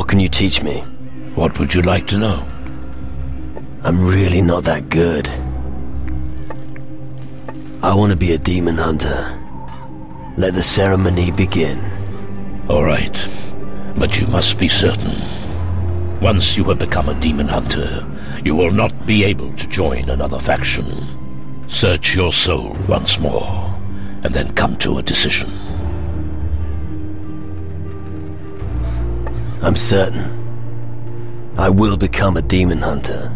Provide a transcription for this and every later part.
What can you teach me? What would you like to know? I'm really not that good. I want to be a demon hunter. Let the ceremony begin. All right, but you must be certain. Once you have become a demon hunter, you will not be able to join another faction. Search your soul once more, and then come to a decision. I'm certain. I will become a demon hunter.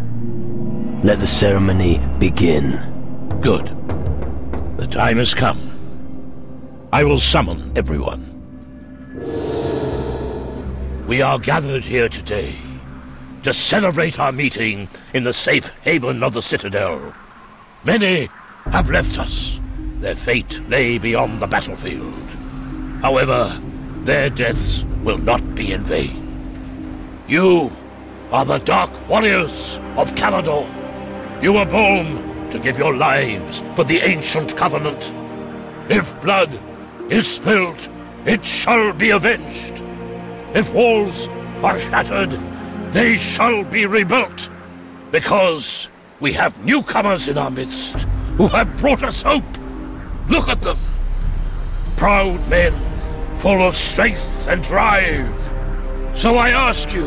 Let the ceremony begin. Good. The time has come. I will summon everyone. We are gathered here today to celebrate our meeting in the safe haven of the Citadel. Many have left us. Their fate lay beyond the battlefield. However, their deaths will not be in vain. You are the Dark Warriors of Kaladur. You were born to give your lives for the ancient covenant. If blood is spilt, it shall be avenged. If walls are shattered, they shall be rebuilt. Because we have newcomers in our midst who have brought us hope. Look at them. Proud men, full of strength and drive. So I ask you,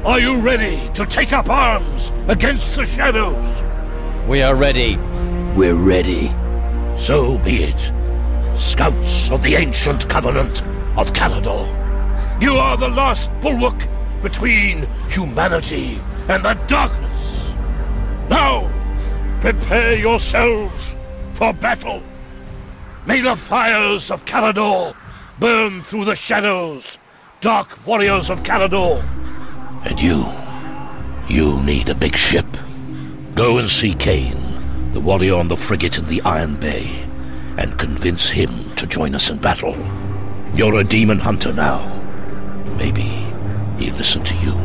are you ready to take up arms against the shadows? We are ready. We're ready. So be it. Scouts of the ancient covenant of Kaladur. You are the last bulwark between humanity and the darkness. Now, prepare yourselves for battle. May the fires of Kaladur burn through the shadows, Dark Warriors of Kaladur. And you need a big ship. Go and see Kane, the warrior on the frigate in the Iron Bay, and convince him to join us in battle. You're a demon hunter now. Maybe he'll listen to you.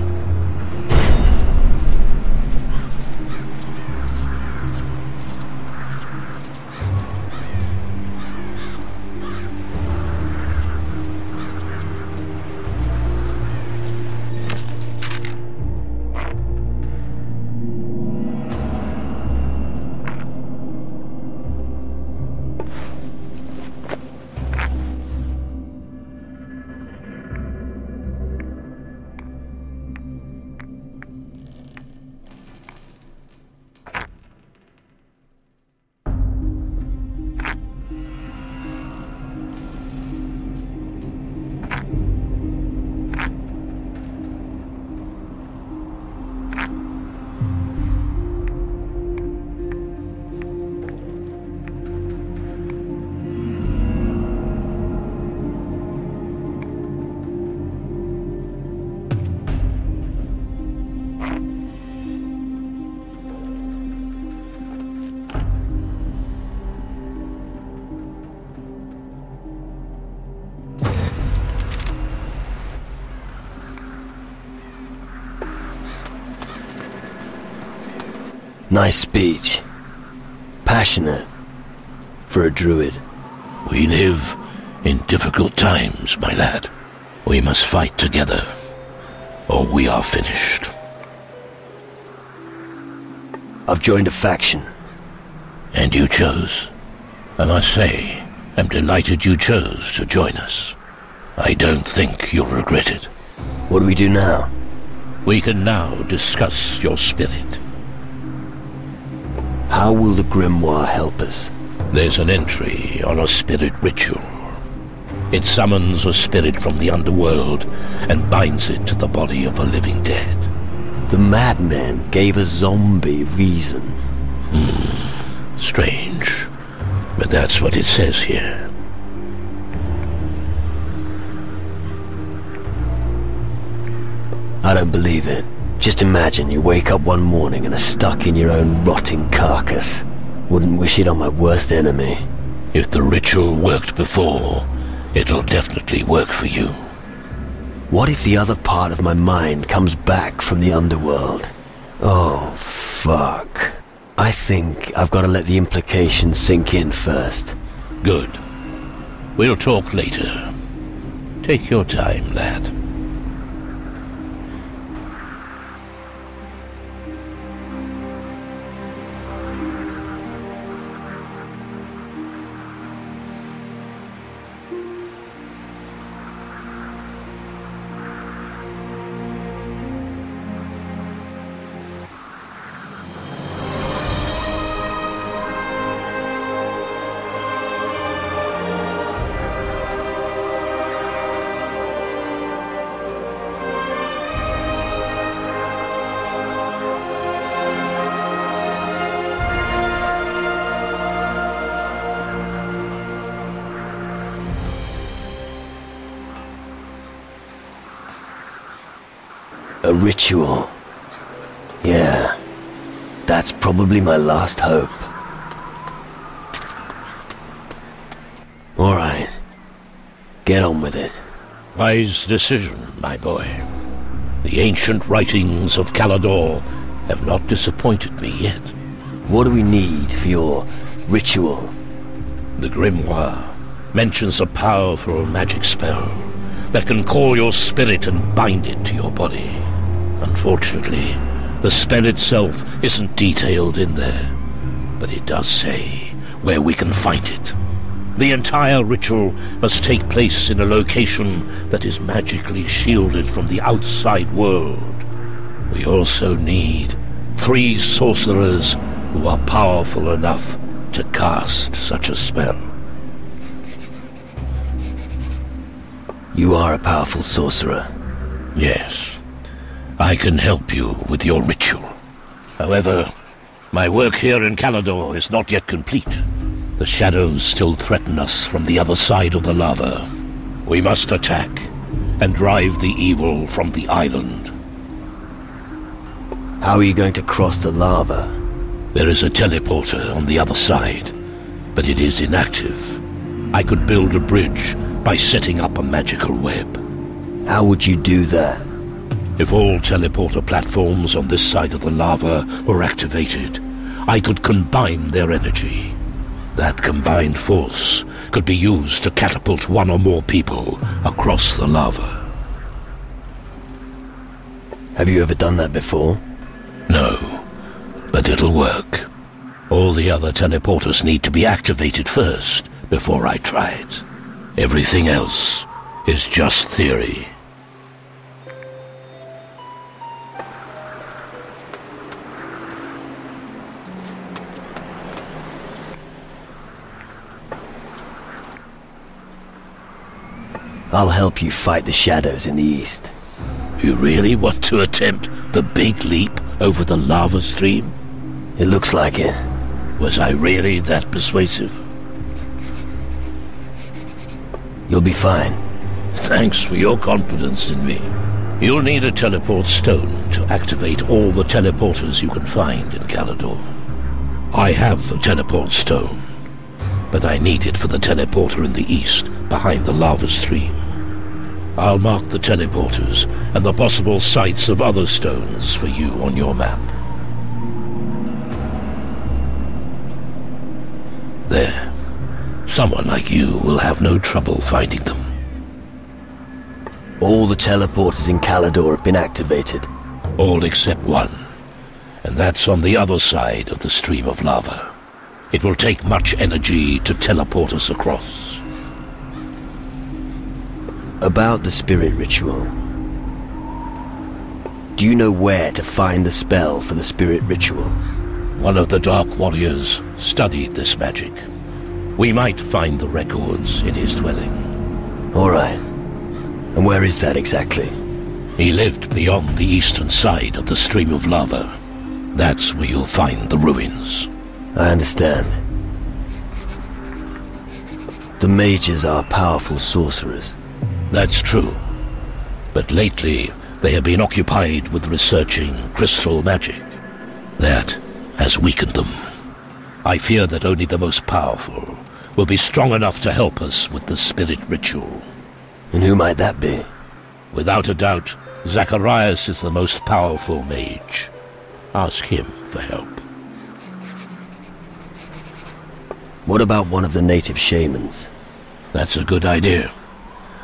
Nice speech. Passionate. For a druid. We live in difficult times, my lad. We must fight together, or we are finished. I've joined a faction. And you chose. And I say, I'm delighted you chose to join us. I don't think you'll regret it. What do we do now? We can now discuss your spirit. How will the grimoire help us? There's an entry on a spirit ritual. It summons a spirit from the underworld and binds it to the body of a living dead. The madman gave a zombie reason. Strange. But that's what it says here. I don't believe it. Just imagine you wake up one morning and are stuck in your own rotting carcass. Wouldn't wish it on my worst enemy. If the ritual worked before, it'll definitely work for you. What if the other part of my mind comes back from the underworld? Oh, fuck. I think I've got to let the implications sink in first. Good. We'll talk later. Take your time, lad. A ritual. Yeah, that's probably my last hope. All right, get on with it. Wise decision, my boy. The ancient writings of Kaladur have not disappointed me yet. What do we need for your ritual? The grimoire mentions a powerful magic spell that can call your spirit and bind it to your body. Unfortunately, the spell itself isn't detailed in there, but it does say where we can find it. The entire ritual must take place in a location that is magically shielded from the outside world. We also need 3 sorcerers who are powerful enough to cast such a spell. You are a powerful sorcerer. Yes. I can help you with your ritual. However, my work here in Kaladur is not yet complete. The shadows still threaten us from the other side of the lava. We must attack and drive the evil from the island. How are you going to cross the lava? There is a teleporter on the other side, but it is inactive. I could build a bridge by setting up a magical web. How would you do that? If all teleporter platforms on this side of the lava were activated, I could combine their energy. That combined force could be used to catapult 1 or more people across the lava. Have you ever done that before? No, but it'll work. All the other teleporters need to be activated first before I try it. Everything else is just theory. I'll help you fight the shadows in the east. You really want to attempt the big leap over the lava stream? It looks like it. Was I really that persuasive? You'll be fine. Thanks for your confidence in me. You'll need a teleport stone to activate all the teleporters you can find in Kaladur. I have the teleport stone, but I need it for the teleporter in the east, behind the lava stream. I'll mark the teleporters and the possible sites of other stones for you on your map. There. Someone like you will have no trouble finding them. All the teleporters in Kaladur have been activated. All except one. And that's on the other side of the stream of lava. It will take much energy to teleport us across. About the spirit ritual. Do you know where to find the spell for the spirit ritual? One of the Dark Warriors studied this magic. We might find the records in his dwelling. All right. And where is that exactly? He lived beyond the eastern side of the stream of lava. That's where you'll find the ruins. I understand. The mages are powerful sorcerers. That's true. But lately, they have been occupied with researching crystal magic. That has weakened them. I fear that only the most powerful will be strong enough to help us with the spirit ritual. And who might that be? Without a doubt, Zacharias is the most powerful mage. Ask him for help. What about one of the native shamans? That's a good idea.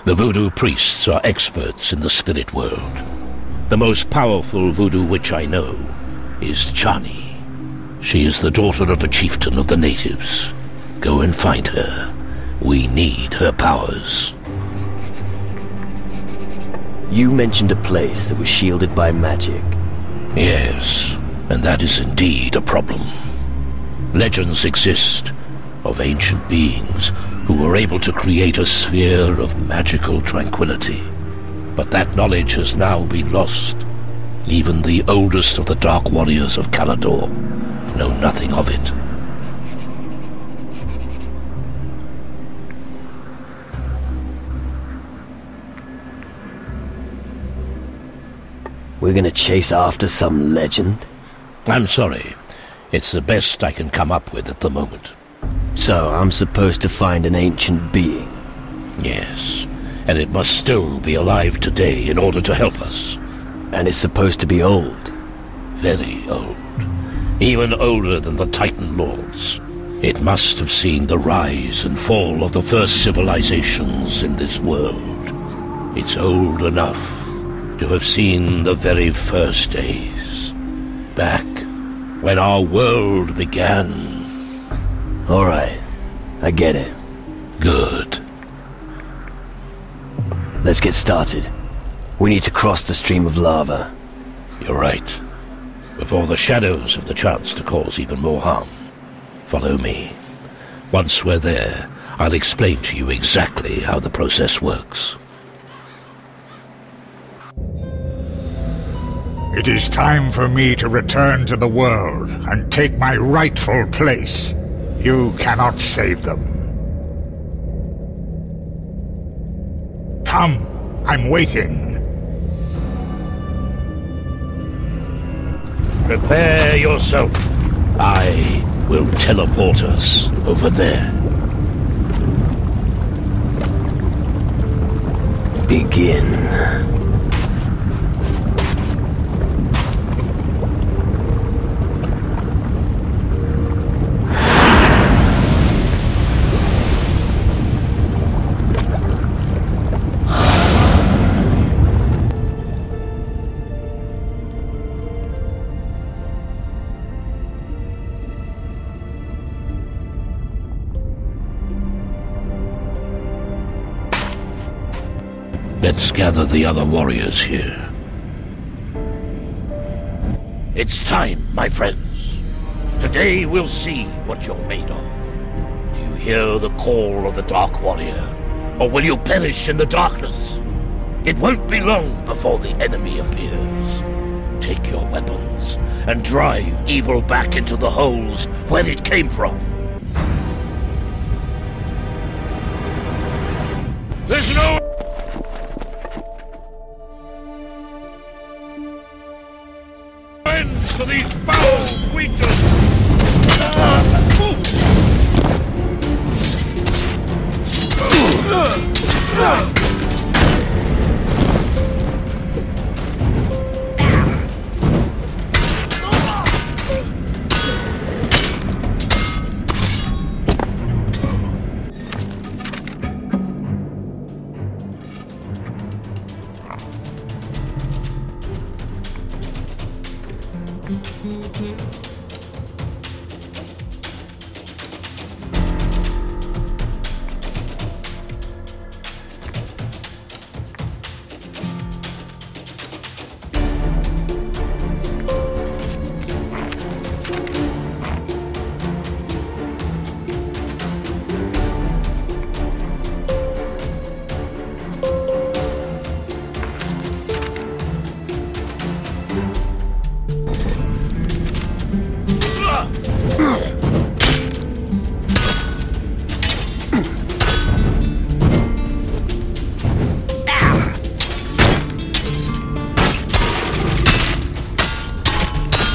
The voodoo priests are experts in the spirit world. The most powerful voodoo witch I know is Chani. She is the daughter of a chieftain of the natives. Go and find her. We need her powers. You mentioned a place that was shielded by magic. Yes, and that is indeed a problem. Legends exist of ancient beings who were able to create a sphere of magical tranquility. But that knowledge has now been lost. Even the oldest of the Dark Warriors of Khalador know nothing of it. We're gonna chase after some legend? I'm sorry. It's the best I can come up with at the moment. So I'm supposed to find an ancient being? Yes, and it must still be alive today in order to help us. And it's supposed to be old? Very old. Even older than the Titan Lords. It must have seen the rise and fall of the first civilizations in this world. It's old enough to have seen the very first days. Back when our world began. All right, I get it. Good. Let's get started. We need to cross the stream of lava. You're right. Before the shadows have the chance to cause even more harm. Follow me. Once we're there, I'll explain to you exactly how the process works. It is time for me to return to the world and take my rightful place. You cannot save them. Come, I'm waiting. Prepare yourself. I will teleport us over there. Begin. Let's gather the other warriors here. It's time, my friends. Today we'll see what you're made of. Do you hear the call of the Dark Warrior? Or will you perish in the darkness? It won't be long before the enemy appears. Take your weapons and drive evil back into the holes where it came from. There's no for these foul creatures!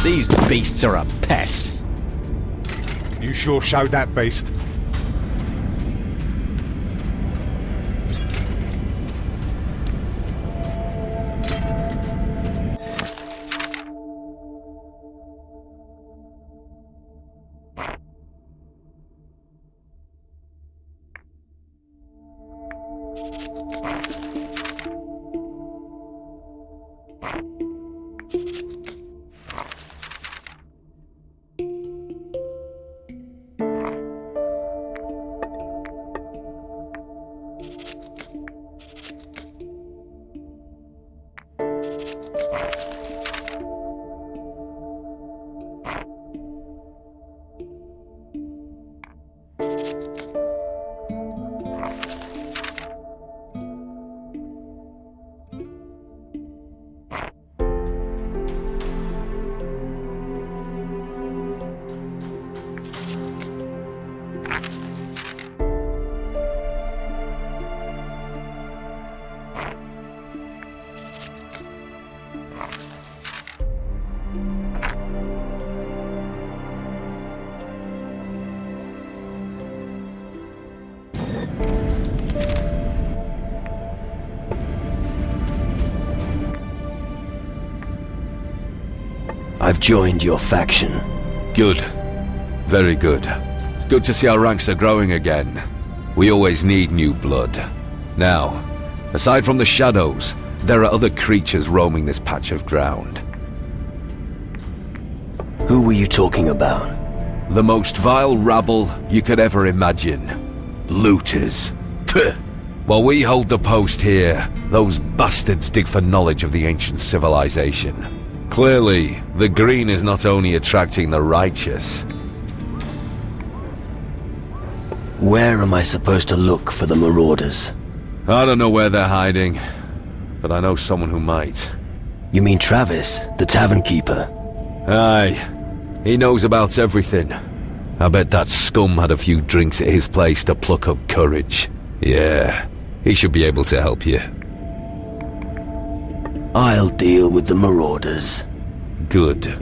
These beasts are a pest. You sure showed that beast. I've joined your faction. Good. Very good. It's good to see our ranks are growing again. We always need new blood. Now, aside from the shadows, there are other creatures roaming this patch of ground. Who were you talking about? The most vile rabble you could ever imagine. Looters. Pfft. While we hold the post here, those bastards dig for knowledge of the ancient civilization. Clearly, the green is not only attracting the righteous. Where am I supposed to look for the marauders? I don't know where they're hiding, but I know someone who might. You mean Travis, the tavern keeper? Aye. He knows about everything. I bet that scum had a few drinks at his place to pluck up courage. Yeah, he should be able to help you. I'll deal with the marauders. Good.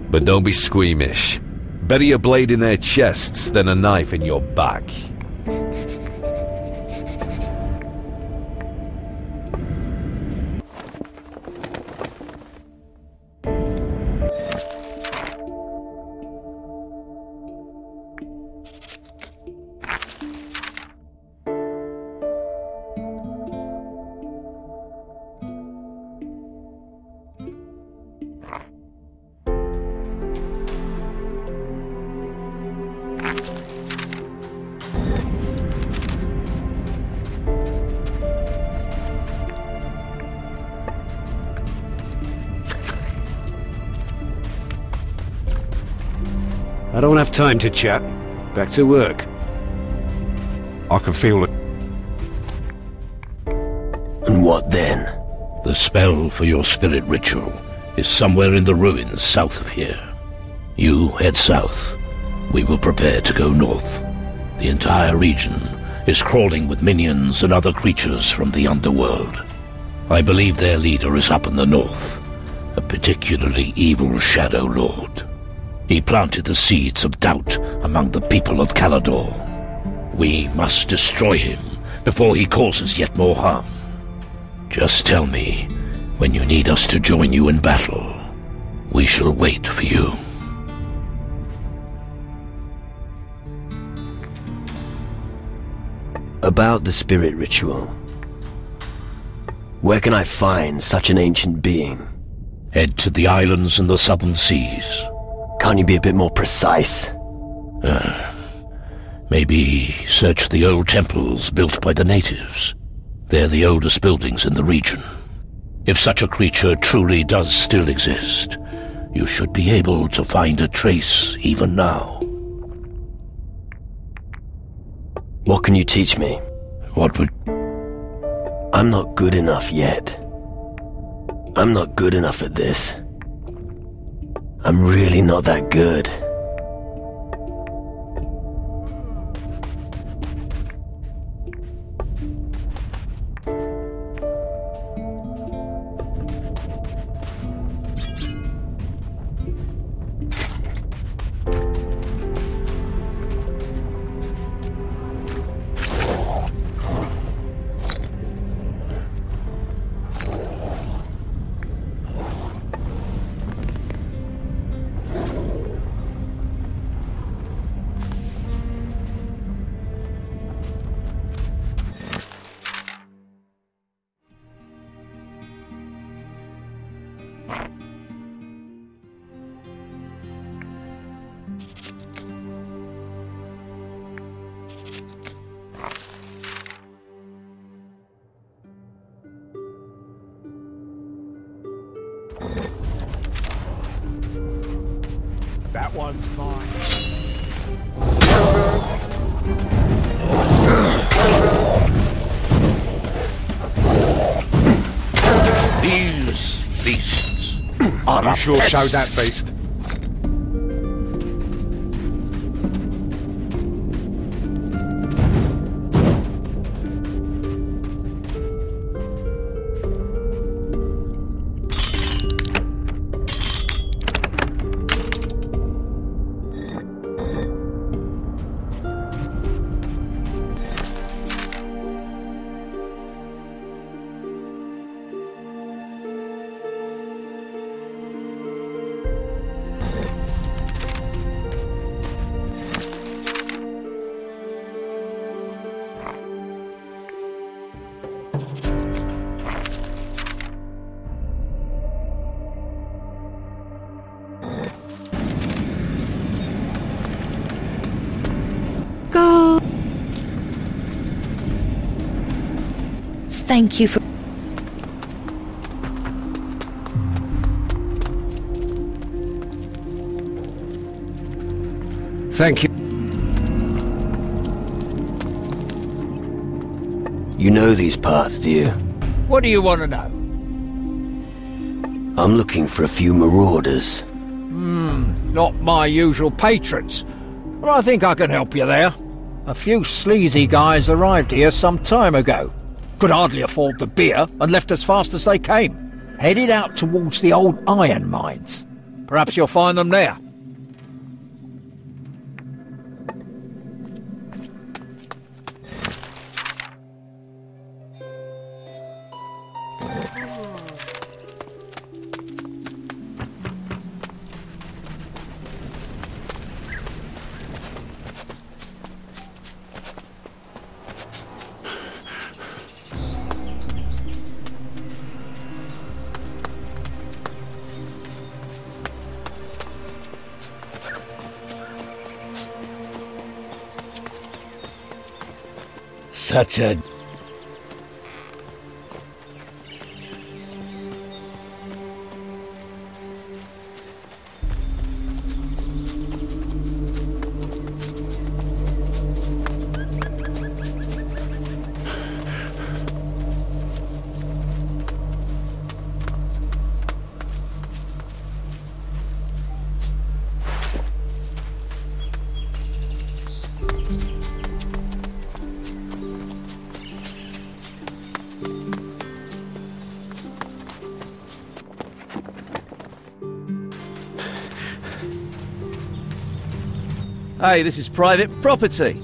But don't be squeamish. Better a blade in their chests than a knife in your back. I don't have time to chat. Back to work. I can feel it. And what then? The spell for your spirit ritual is somewhere in the ruins south of here. You head south. We will prepare to go north. The entire region is crawling with minions and other creatures from the underworld. I believe their leader is up in the north, a particularly evil Shadow Lord. He planted the seeds of doubt among the people of Kaladur. We must destroy him before he causes yet more harm. Just tell me when you need us to join you in battle. We shall wait for you. About the spirit ritual. Where can I find such an ancient being? Head to the islands in the southern seas. Can't you be a bit more precise? Maybe search the old temples built by the natives. They're the oldest buildings in the region. If such a creature truly does still exist, you should be able to find a trace even now. What can you teach me? What would... I'm not good enough yet. I'm not good enough at this. I'm really not that good. That one's mine. These beasts are You a sure pest. showed that beast. Go. Thank you for... Thank you. You know these parts, do you? What do you want to know? I'm looking for a few marauders. Not my usual patrons. But I think I can help you there. A few sleazy guys arrived here some time ago. Could hardly afford the beer and left as fast as they came. Headed out towards the old iron mines. Perhaps you'll find them there. Such a... Hey, this is private property.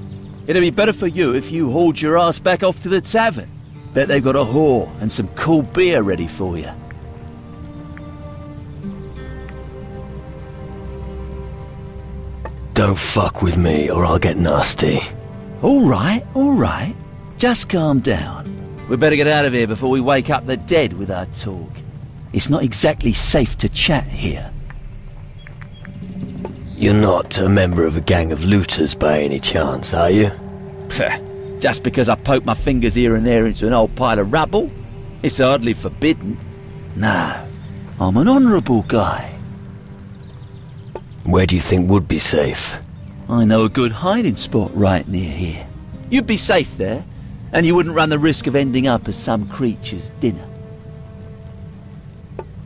It'd be better for you if you hauled your ass back off to the tavern. Bet they've got a whore and some cool beer ready for you. Don't fuck with me or I'll get nasty. All right. Just calm down. We better get out of here before we wake up the dead with our talk. It's not exactly safe to chat here. You're not a member of a gang of looters by any chance, are you? Just because I poke my fingers here and there into an old pile of rubble, it's hardly forbidden. No, I'm an honourable guy. Where do you think would be safe? I know a good hiding spot right near here. You'd be safe there, and you wouldn't run the risk of ending up as some creature's dinner.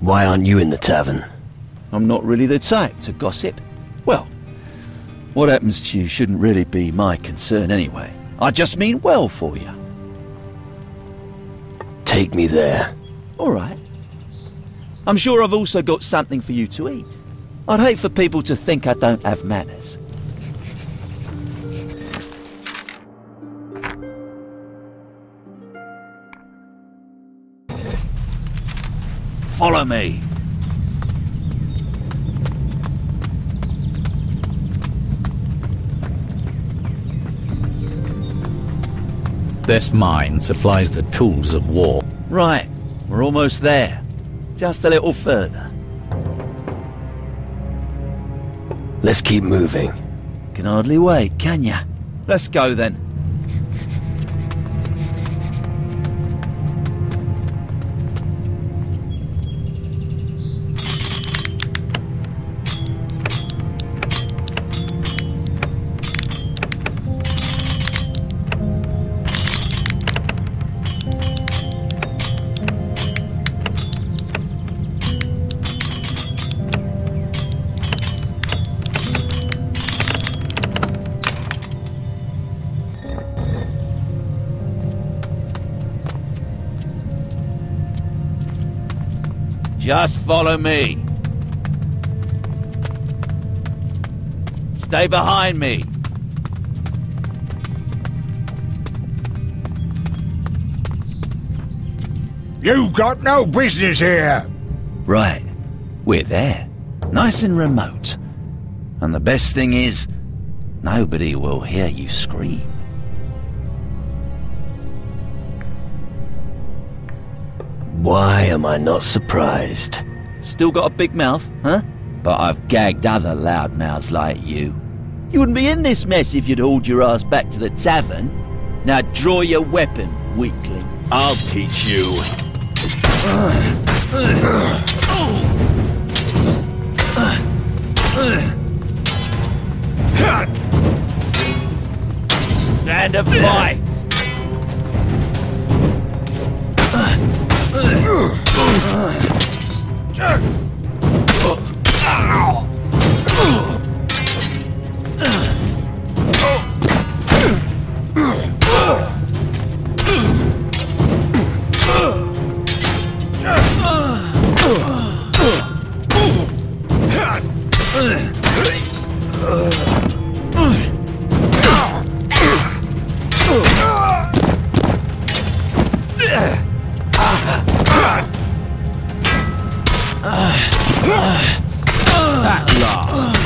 Why aren't you in the tavern? I'm not really the type to gossip. Well, what happens to you shouldn't really be my concern anyway. I just mean well for you. Take me there. All right. I'm sure I've also got something for you to eat. I'd hate for people to think I don't have manners. Follow me. This mine supplies the tools of war. Right, we're almost there. Just a little further. Let's keep moving. Can hardly wait, can ya? Let's go then. Just follow me. Stay behind me. You got no business here. Right. We're there. Nice and remote. And the best thing is, nobody will hear you scream. Why am I not surprised? Still got a big mouth, huh? But I've gagged other loudmouths like you. You wouldn't be in this mess if you'd hauled your ass back to the tavern. Now draw your weapon, weakling. I'll teach you. Stand and fight! At last.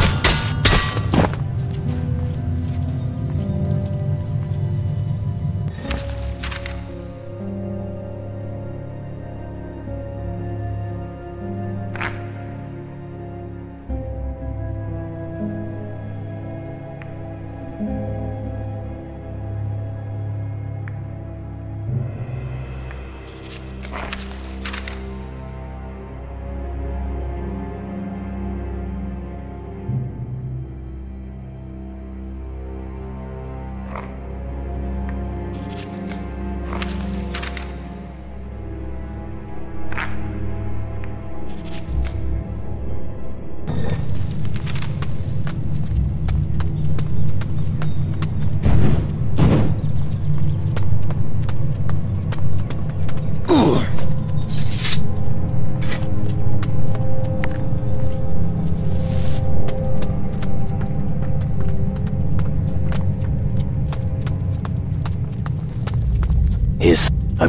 Here's a...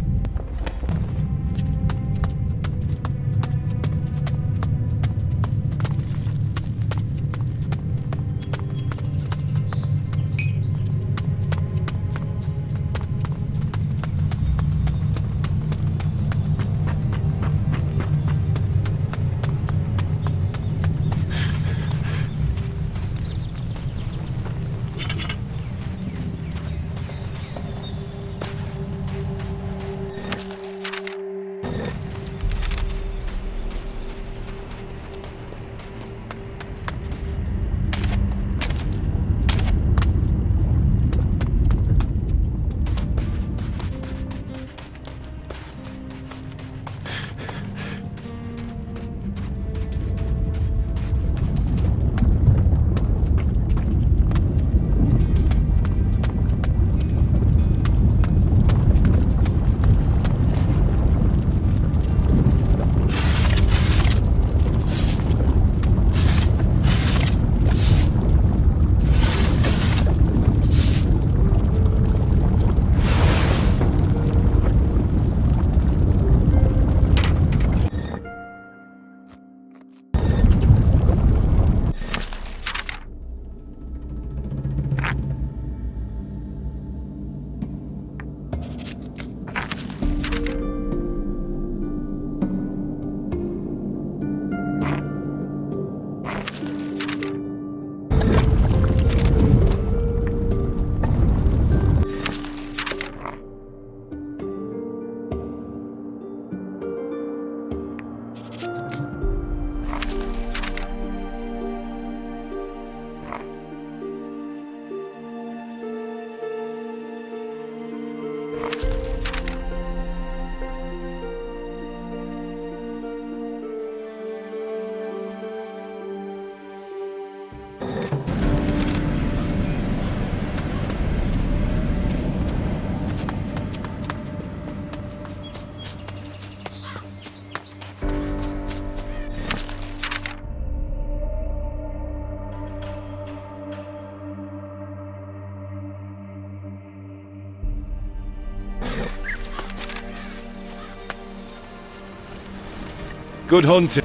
Good hunting.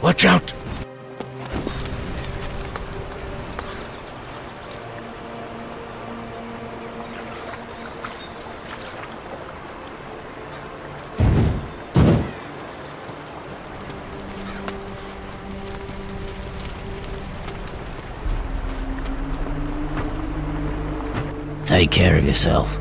Watch out! Take care of yourself.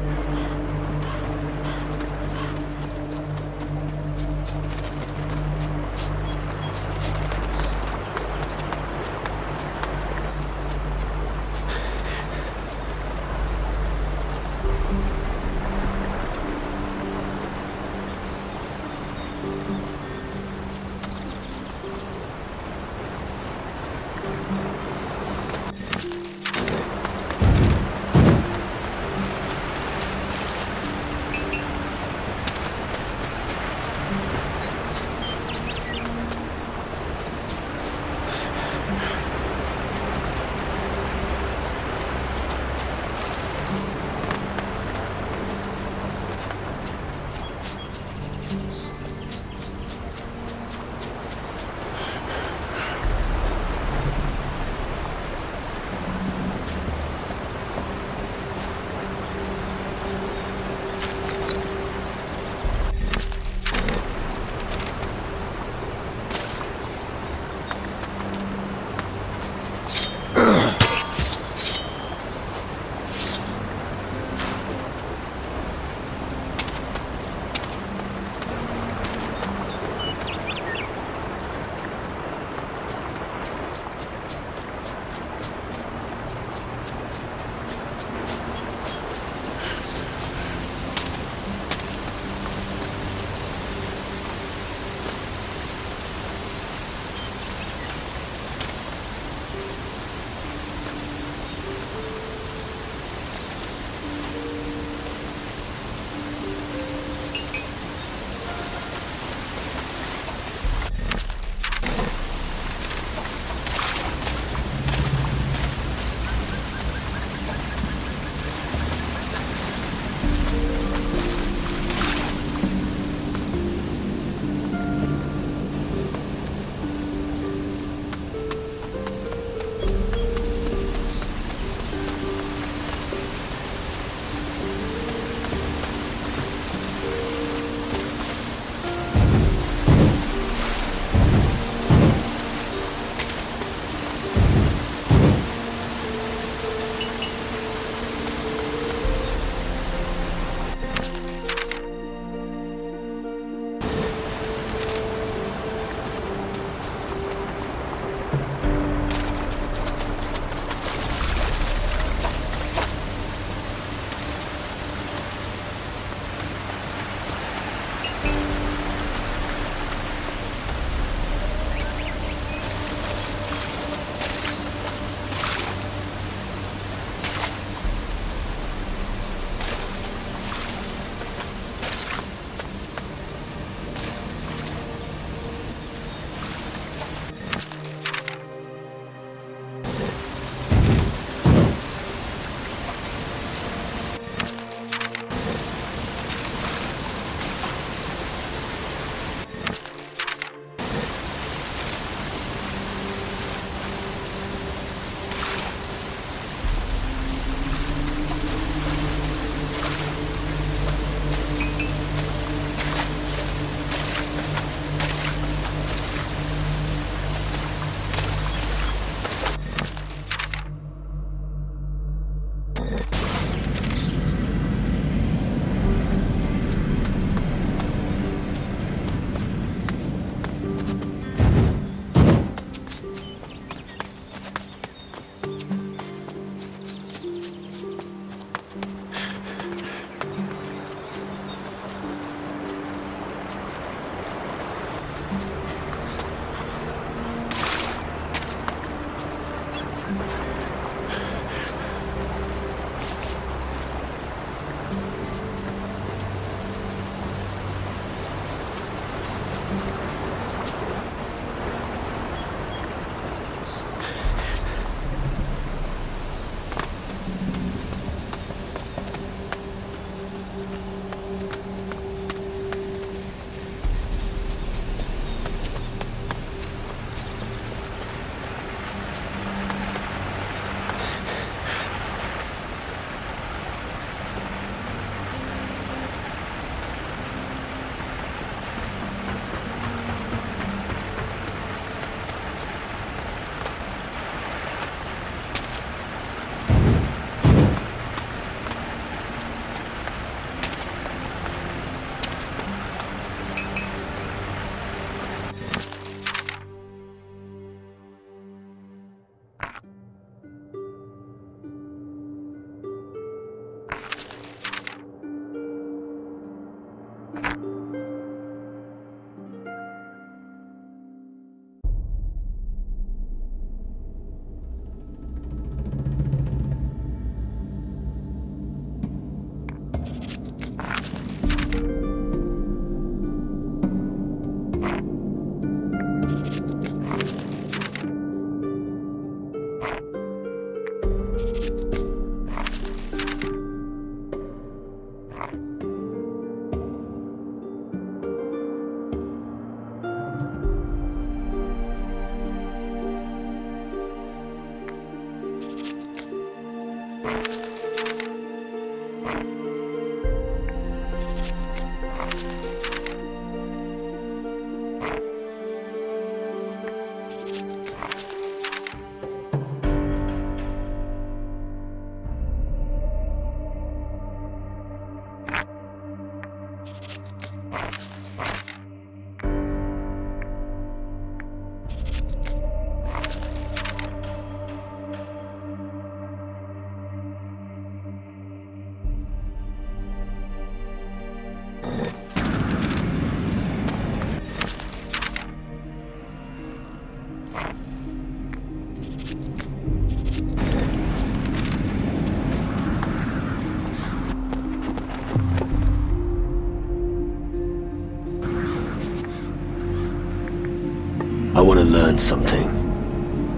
learn something.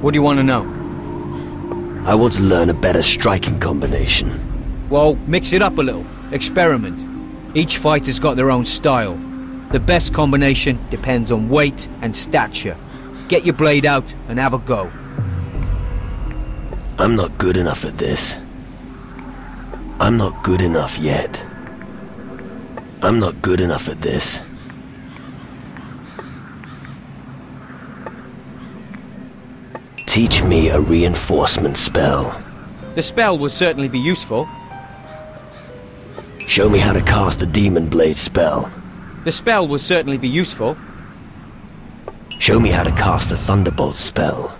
What do you want to know? I want to learn a better striking combination. Well, mix it up a little. Experiment. Each fighter's got their own style. The best combination depends on weight and stature. Get your blade out and have a go. I'm not good enough at this. I'm not good enough yet. I'm not good enough at this. Teach me a reinforcement spell. The spell will certainly be useful. Show me how to cast a demon blade spell. The spell will certainly be useful. Show me how to cast a thunderbolt spell.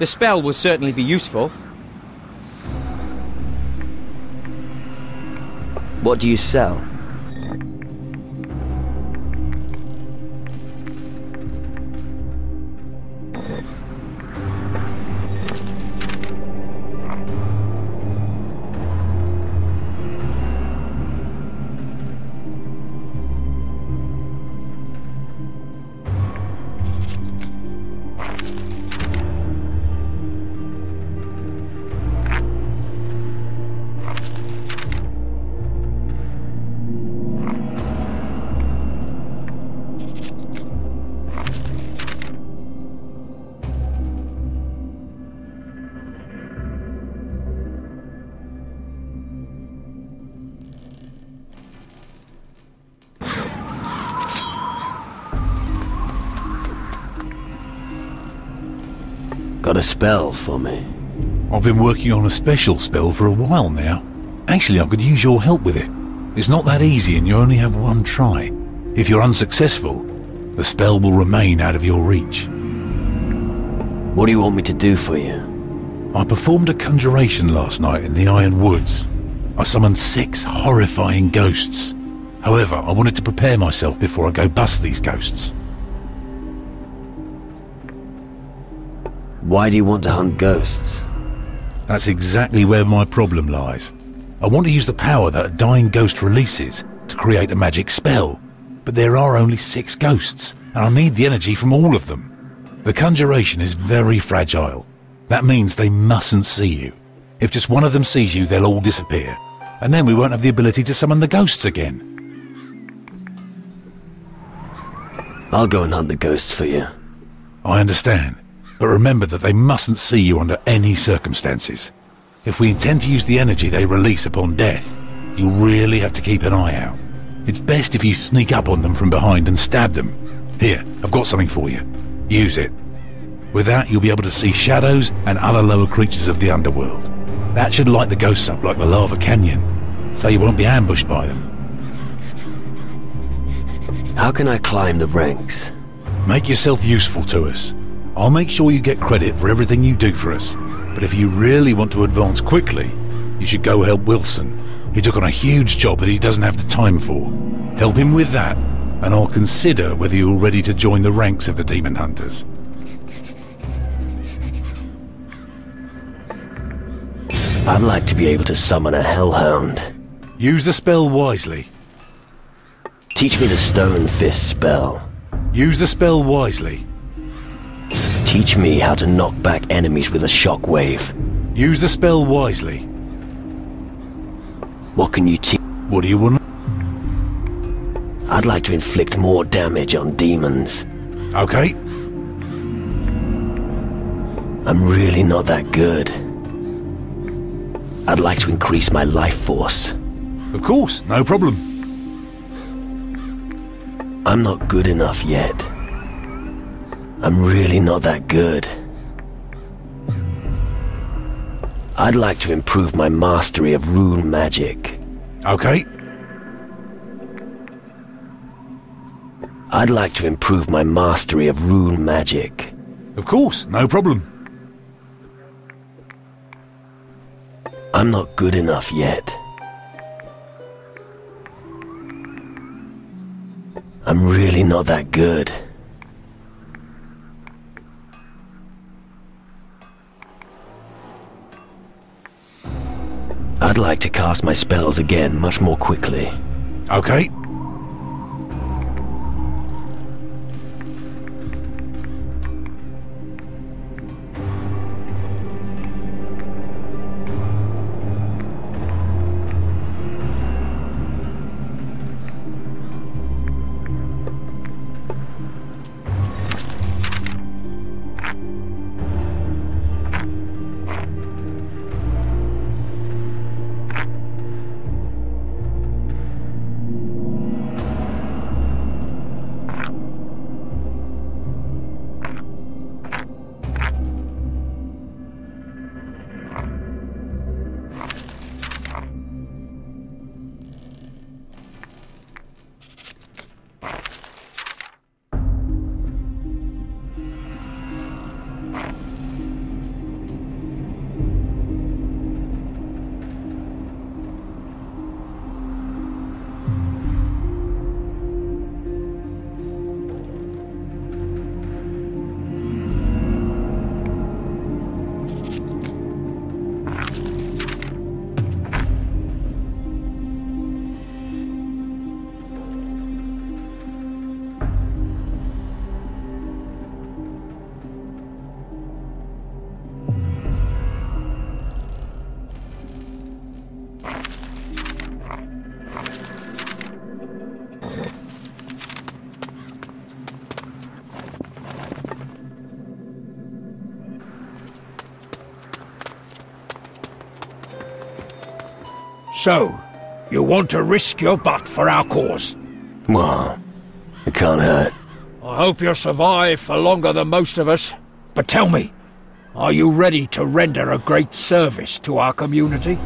The spell will certainly be useful. What do you sell? Got a spell for me? I've been working on a special spell for a while now. Actually, I could use your help with it. It's not that easy and you only have one try. If you're unsuccessful, the spell will remain out of your reach. What do you want me to do for you? I performed a conjuration last night in the Iron Woods. I summoned 6 horrifying ghosts. However, I wanted to prepare myself before I go bust these ghosts. Why do you want to hunt ghosts? That's exactly where my problem lies. I want to use the power that a dying ghost releases to create a magic spell, but there are only 6 ghosts, and I need the energy from all of them. The conjuration is very fragile. That means they mustn't see you. If just one of them sees you, they'll all disappear, and then we won't have the ability to summon the ghosts again. I'll go and hunt the ghosts for you. I understand. But remember that they mustn't see you under any circumstances. If we intend to use the energy they release upon death, you really have to keep an eye out. It's best if you sneak up on them from behind and stab them. Here, I've got something for you. Use it. With that, you'll be able to see shadows and other lower creatures of the underworld. That should light the ghosts up like the lava canyon, so you won't be ambushed by them. How can I climb the ranks? Make yourself useful to us. I'll make sure you get credit for everything you do for us, but if you really want to advance quickly, you should go help Wilson. He took on a huge job that he doesn't have the time for. Help him with that, and I'll consider whether you're ready to join the ranks of the Demon Hunters. I'd like to be able to summon a hellhound. Use the spell wisely. Teach me the Stone Fist spell. Use the spell wisely. Teach me how to knock back enemies with a shockwave. Use the spell wisely. What can you teach? What do you want? I'd like to inflict more damage on demons. Okay. I'm really not that good. I'd like to increase my life force. Of course, no problem. I'm not good enough yet. I'm really not that good. I'd like to improve my mastery of rune magic. Okay. I'd like to improve my mastery of rune magic. Of course, no problem. I'm not good enough yet. I'm really not that good. I'd like to cast my spells again much more quickly. Okay. So, you want to risk your butt for our cause? Well, it can't hurt. I hope you'll survive for longer than most of us. But tell me, are you ready to render a great service to our community?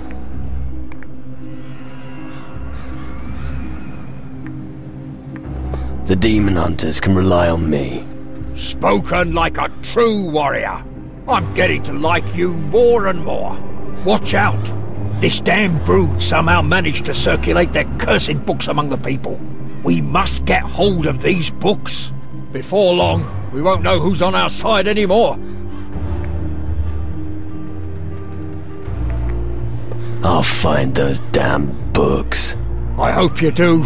The demon hunters can rely on me. Spoken like a true warrior. I'm getting to like you more and more. Watch out. This damn brood somehow managed to circulate their cursed books among the people. We must get hold of these books. Before long, we won't know who's on our side anymore. I'll find those damn books. I hope you do.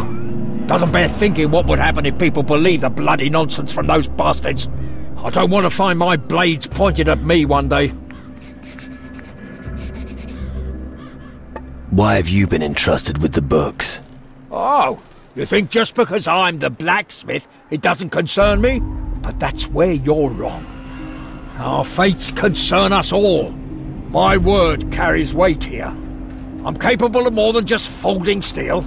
Doesn't bear thinking what would happen if people believe the bloody nonsense from those bastards. I don't want to find my blades pointed at me one day. Why have you been entrusted with the books? Oh, you think just because I'm the blacksmith, it doesn't concern me? But that's where you're wrong. Our fates concern us all. My word carries weight here. I'm capable of more than just folding steel.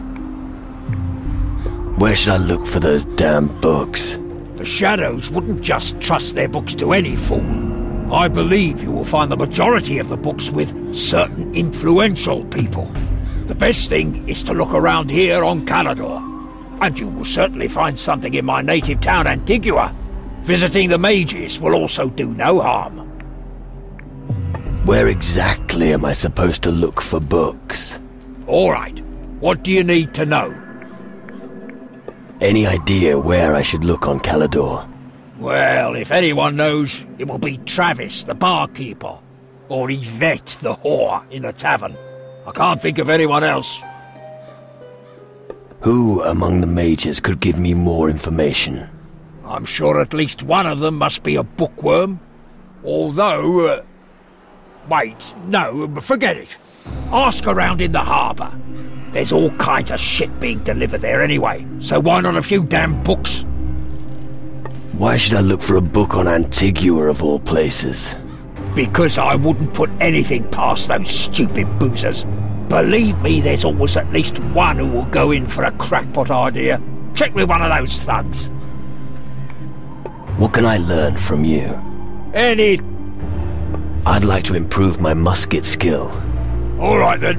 Where should I look for those damn books? The Shadows wouldn't just trust their books to any fool. I believe you will find the majority of the books with certain influential people. The best thing is to look around here on Caladur. And you will certainly find something in my native town, Antigua. Visiting the mages will also do no harm. Where exactly am I supposed to look for books? All right. What do you need to know? Any idea where I should look on Caladur? Well, if anyone knows, it will be Travis, the barkeeper, or Yvette, the whore, in the tavern. I can't think of anyone else. Who among the mages could give me more information? I'm sure at least one of them must be a bookworm. Although... wait, no, forget it. Ask around in the harbour. There's all kinds of shit being delivered there anyway, so why not a few damn books? Why should I look for a book on Antigua of all places? Because I wouldn't put anything past those stupid boozers. Believe me, there's always at least one who will go in for a crackpot idea. Check with one of those thugs. What can I learn from you? I'd like to improve my musket skill. All right then.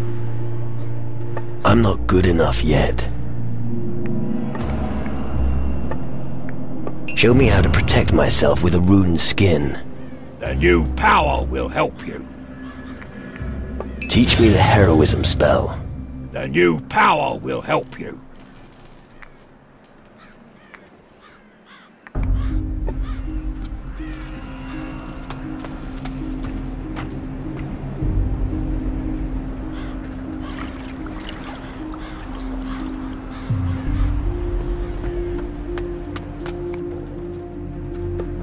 I'm not good enough yet. Show me how to protect myself with a rune skin. The new power will help you. Teach me the heroism spell. The new power will help you.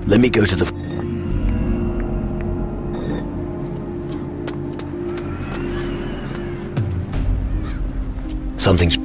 Let me go to the... Something's...